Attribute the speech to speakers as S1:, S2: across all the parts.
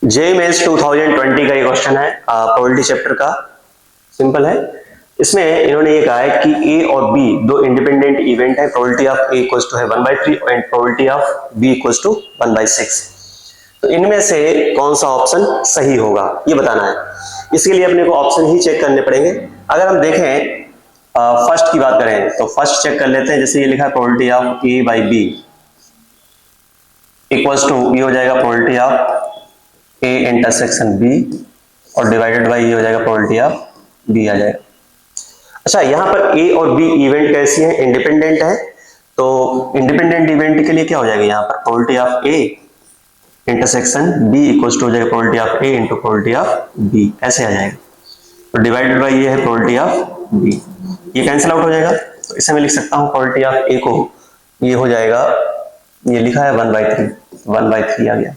S1: JEE mains 2020 का ये question है प्रोबेबिलिटी चैप्टर का। सिंपल है। इसमें इन्होंने ये कहा है कि ए और बी दो इंडिपेंडेंट इवेंट है। Probability of A equals to है 1/3 and probability of B equals to 1/6। तो इनमें से कौन सा ऑप्शन सही होगा ये बताना है। इसके लिए अपने को ऑप्शन ही चेक करने पड़ेंगे। अगर हम देखें फर्स्ट की बात करें तो फर्स्ट चेक कर लेते हैं। जैसे ये लिखा है probability of A by B equals to ये हो जाएगा probability of A intersection B और डिवाइडेड बाई ये हो जाएगा प्रोबेबिलिटी ऑफ बी आ जाएगा। अच्छा, यहाँ पर ए और बी इवेंट कैसी है? इंडिपेंडेंट है। तो इंडिपेंडेंट इवेंट के लिए क्या हो जाएगा? यहाँ पर probability of A intersection B equals to हो जाएगा probability of A into probability of B, ऐसे आ जाएगा। तो डिवाइडेड बाई ये है प्रोबेबिलिटी ऑफ बी, ये कैंसिल आउट हो जाएगा। तो इसे मैं लिख सकता हूँ प्रोबेबिलिटी ऑफ ए को ये हो जाएगा, ये लिखा है 1/3 आ गया।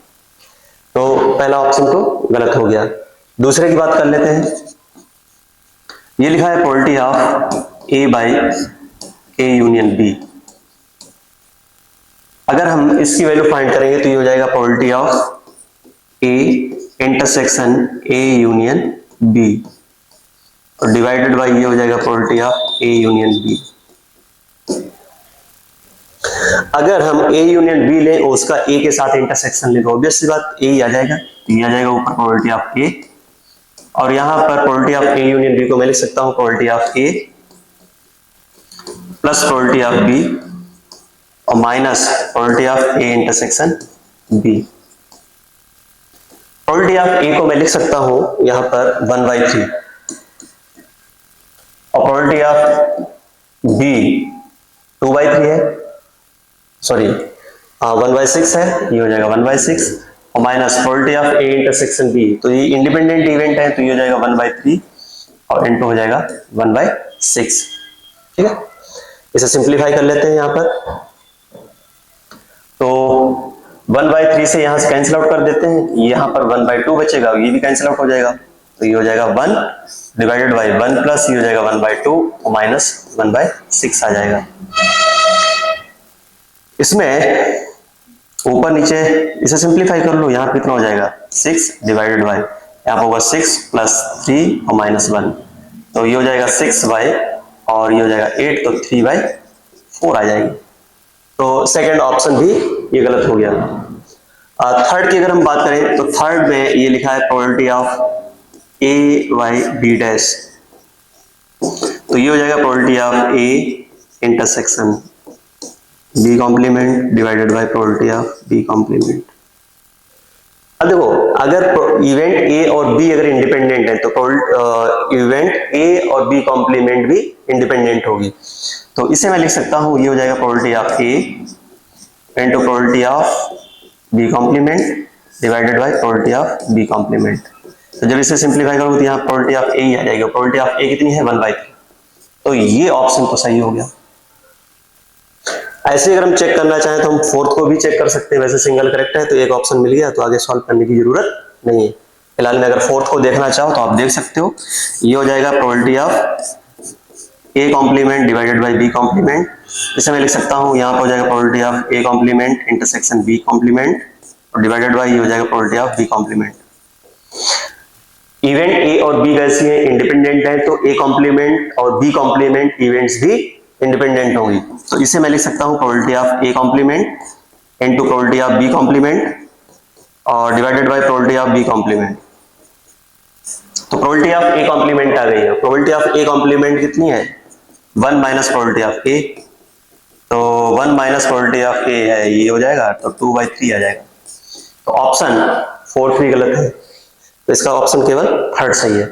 S1: तो पहला ऑप्शन तो गलत हो गया। दूसरे की बात कर लेते हैं। ये लिखा है probability of A by A union B. अगर हम इसकी वैल्यू फाइंड करेंगे तो ये हो जाएगा probability of A intersection A union B और डिवाइडेड बाई ये हो जाएगा probability of A union B. अगर हम ए यूनियन बी लें और उसका ए के साथ इंटरसेक्शन लें तो ऑब्वियस सी बात ए ही आ जाएगा। तो ये आ जाएगा ऊपर प्रोबेबिलिटी ऑफ ए और यहां पर probability of A union B को मैं लिख सकता हूं probability of A plus probability of B और minus probability of A intersection B. Probability of A को मैं लिख सकता हूं यहां पर 1/3 और प्रोबेबिलिटी ऑफ बी 2/3 है, सॉरी 1/6 है, ये हो जाएगा 1/6 और minus probability of A intersection B. तो ये इंडिपेंडेंट इवेंट है तो ये हो जाएगा 1/3 और इनटू हो जाएगा 1/6। ठीक है, इसे सिंप्लीफाई कर लेते हैं यहां पर। तो 1/3 से यहां से कैंसिल आउट कर देते हैं, यहां पर 1/2 बचेगा, ये भी कैंसिल आउट हो जाएगा। तो ये हो जाएगा 1 डिवाइडेड बाई 1 प्लस ये हो जाएगा 1/2 और माइनस 1/6 आ जाएगा। इसमें ऊपर नीचे इसे सिंप्लीफाई कर लो, यहां पर कितना हो जाएगा 6 डिवाइडेड बाई यहां पर होगा 6 प्लस 3 और माइनस 1, तो ये हो जाएगा 6 बाई और ये हो जाएगा 8, तो 3/4 आ जाएगी। तो सेकंड ऑप्शन भी ये गलत हो गया। थर्ड की अगर हम बात करें तो थर्ड में ये लिखा है probability of A by B dash, तो ये हो जाएगा probability of A intersection B complement divided by probability of B complement. अब देखो, अगर इवेंट ए और बी अगर इंडिपेंडेंट है तो इवेंट ए और बी कॉम्प्लीमेंट भी इंडिपेंडेंट होगी। तो इसे मैं लिख सकता हूं, ये हो जाएगा probability of A into probability of B complement divided by probability of B complement. तो जब इसे सिंप्लीफाई करूं तो यहाँ प्रोबेबिलिटी ऑफ ए ही आ जाएगा। प्रोबेबिलिटी ऑफ ए कितनी है 1/3, तो ये ऑप्शन तो सही हो गया। ऐसे अगर हम चेक करना चाहें तो हम फोर्थ को भी चेक कर सकते हैं। वैसे सिंगल करेक्ट है तो एक ऑप्शन मिल गया, तो आगे सॉल्व करने की जरूरत नहीं है। फिलहाल में अगर फोर्थ को देखना चाहो तो आप देख सकते हो, ये हो जाएगा probability of A complement divided by B complement. इसे मैं लिख सकता हूं, यहाँ पर हो जाएगा probability of A complement intersection B complement और डिवाइडेड बाय ये हो जाएगा probability of B complement. Event A और बी कैसी है? इंडिपेंडेंट है, तो ए कॉम्प्लीमेंट और बी कॉम्प्लीमेंट इवेंट्स भी इंडिपेंडेंट होंगी। तो इसे मैं लिख सकता हूं probability of A complement into probability of B complement और divided by probability of B complement. तो प्रोबेबिलिटी ऑफ ए कॉम्प्लीमेंट आ गई है। प्रोबेबिलिटी ऑफ ए कॉम्प्लीमेंट कितनी है? 1 माइनस प्रोबेबिलिटी ऑफ ए, तो 1 माइनस प्रोबेबिलिटी ऑफ ए है, ये हो जाएगा तो 2/3 आ जाएगा। तो ऑप्शन 4 भी गलत है, तो इसका ऑप्शन केवल थर्ड सही है।